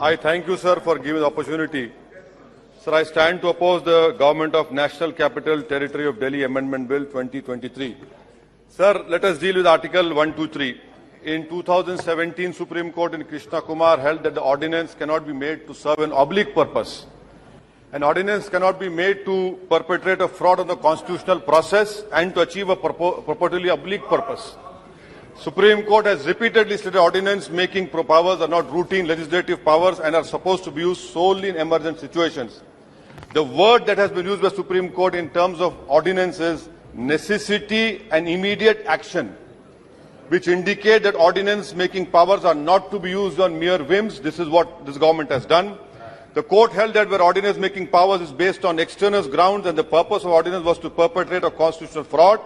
I thank you, sir, for giving the opportunity. Sir, I stand to oppose the Government of National Capital Territory of Delhi Amendment Bill 2023. Sir, let us deal with Article 123. In 2017, Supreme Court in Krishna Kumar held that the ordinance cannot be made to serve an oblique purpose. An ordinance cannot be made to perpetrate a fraud on the constitutional process and to achieve a purportedly oblique purpose. Supreme Court has repeatedly stated ordinance making powers are not routine legislative powers and are supposed to be used solely in emergent situations. The word that has been used by Supreme Court in terms of ordinance is necessity and immediate action, which indicate that ordinance making powers are not to be used on mere whims. This is what this government has done. The court held that where ordinance making powers is based on extraneous grounds and the purpose of ordinance was to perpetrate a constitutional fraud,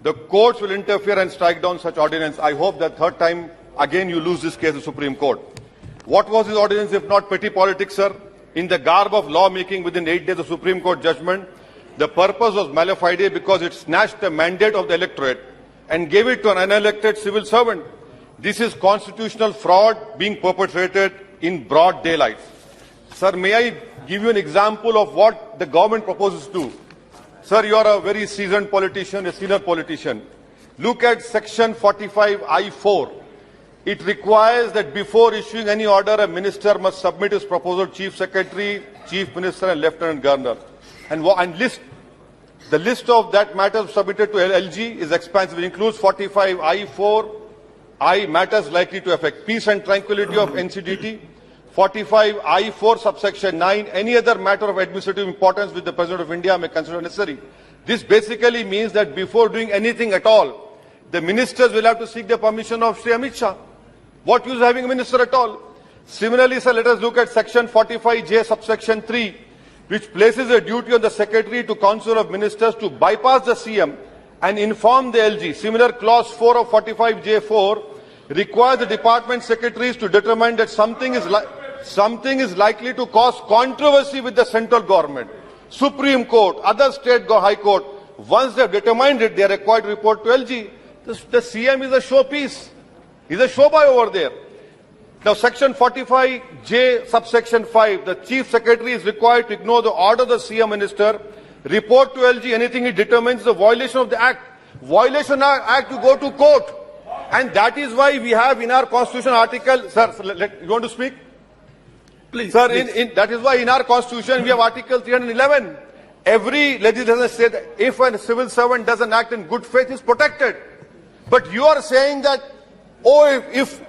the courts will interfere and strike down such ordinance. I hope that third time again you lose this case in the Supreme Court. What was this ordinance if not petty politics, sir? In the garb of lawmaking within 8 days of Supreme Court judgment, the purpose was mala fide because it snatched the mandate of the electorate and gave it to an unelected civil servant. This is constitutional fraud being perpetrated in broad daylight. Sir, may I give you an example of what the government proposes to do? Sir, you are a very seasoned politician, a senior politician. Look at section 45I4. It requires that before issuing any order, a minister must submit his proposal to Chief Secretary, Chief Minister and Lieutenant Governor. And the list of that matters submitted to LG is expansive. It includes 45I4I matters likely to affect peace and tranquility of NCDT. 45I4 subsection 9, any other matter of administrative importance which the President of India may consider necessary. This basically means that before doing anything at all, the ministers will have to seek the permission of Shri Amit Shah. What use having a minister at all? Similarly, sir, let us look at section 45J subsection 3, which places a duty on the Secretary to Council of Ministers to bypass the CM and inform the LG. Similar clause 4 of 45J4 requires the department secretaries to determine that something is likely to cause controversy with the central government, Supreme Court, other state High Court. Once they have determined it, they are required to report to LG. The CM is a showpiece. He's a showboy over there. Now, section 45J, subsection 5, the Chief Secretary is required to ignore the order of the CM Minister, report to LG anything he determines the violation of the Act. Violation of the Act, you go to court. And that is why we have in our Constitution article, sir, you want to speak? Please. Sir, that is why in our Constitution we have Article 311. Every legislator said that if a civil servant doesn't act in good faith, he is protected. But you are saying that, oh, if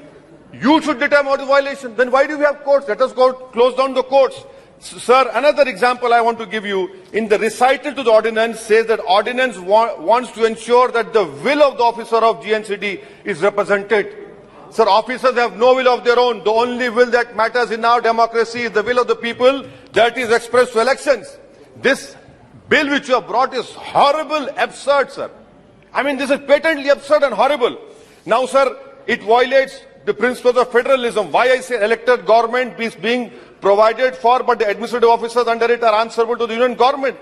you should determine what is violation, then why do we have courts? Let us go close down the courts. Sir, another example I want to give you. In the recital to the ordinance says that ordinance wants to ensure that the will of the officer of GNCD is represented. Sir, officers have no will of their own. The only will that matters in our democracy is the will of the people that is expressed through elections. This bill which you have brought is horrible, absurd, sir. I mean, this is patently absurd and horrible. Now, sir, it violates the principles of federalism. Why I say elected government is being provided for, but the administrative officers under it are answerable to the union government.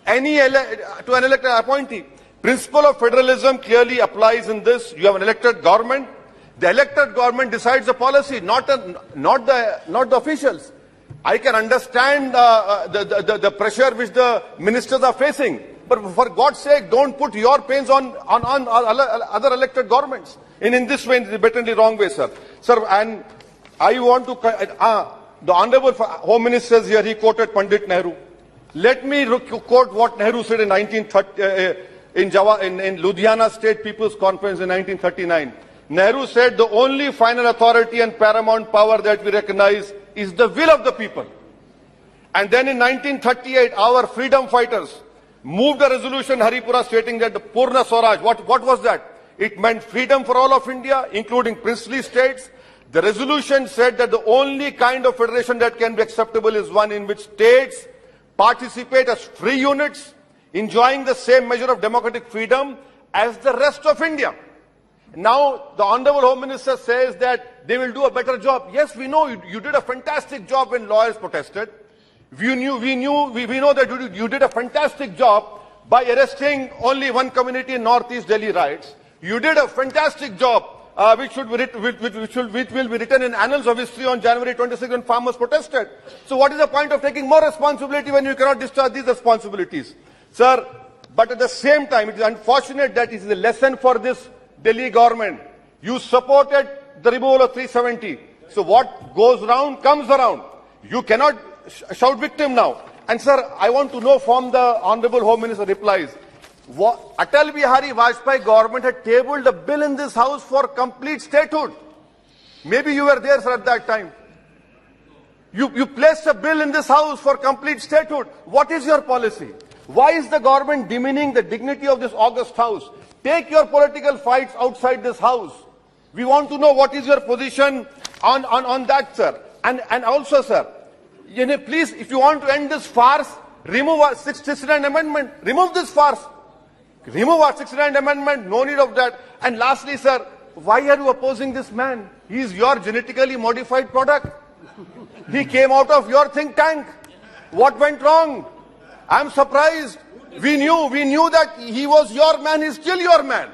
To an elected appointee. Principle of federalism clearly applies in this. You have an elected government. The elected government decides the policy, not the officials. I can understand the pressure which the ministers are facing, but for God's sake, don't put your pains on other elected governments. In this way, in the blatantly wrong way, sir. Sir, and I want to the Honorable Home Minister is here. He quoted Pandit Nehru. Let me quote what Nehru said in 1930 in Ludhiana State People's Conference in 1939. Nehru said the only final authority and paramount power that we recognize is the will of the people. And then in 1938, our freedom fighters moved a resolution in Haripura stating that the Purna Swaraj, what was that? It meant freedom for all of India, including princely states. The resolution said that the only kind of federation that can be acceptable is one in which states participate as free units, enjoying the same measure of democratic freedom as the rest of India. Now, the Honorable Home Minister says that they will do a better job. Yes, we know you did a fantastic job when lawyers protested. We know that you did a fantastic job by arresting only one community in Northeast Delhi riots. You did a fantastic job which will be written in annals of history on January 26 when farmers protested. So what is the point of taking more responsibility when you cannot discharge these responsibilities? Sir, but at the same time, it is unfortunate that it is a lesson for this Delhi government. You supported the removal of 370. So what goes round comes around. You cannot shout victim now. And sir, I want to know from the Honorable Home Minister replies, Atal Bihari Vajpayee government had tabled a bill in this house for complete statehood. Maybe you were there, sir, at that time. You placed a bill in this house for complete statehood. What is your policy? Why is the government demeaning the dignity of this august house? Take your political fights outside this house. We want to know what is your position on that, sir. And also, sir, please, if you want to end this farce, remove our 69th amendment. Remove this farce. Remove our 69th amendment. No need of that. And lastly, sir, why are you opposing this man? He is your genetically modified product. He came out of your think tank. What went wrong? I'm surprised. We knew that he was your man. He's still your man.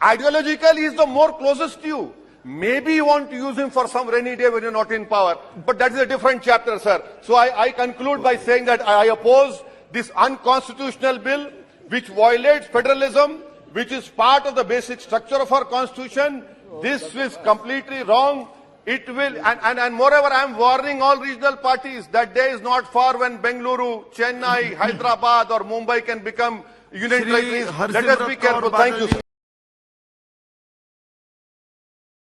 Ideologically, he's the more closest to you. Maybe you want to use him for some rainy day when you're not in power. But that is a different chapter, sir. So I conclude by saying that I oppose this unconstitutional bill which violates federalism, which is part of the basic structure of our constitution. This is completely wrong. It will, and moreover, I am warning all regional parties that day is not far when Bengaluru, Chennai, Hyderabad or Mumbai can become union territories. Let us be careful. Thank you, sir.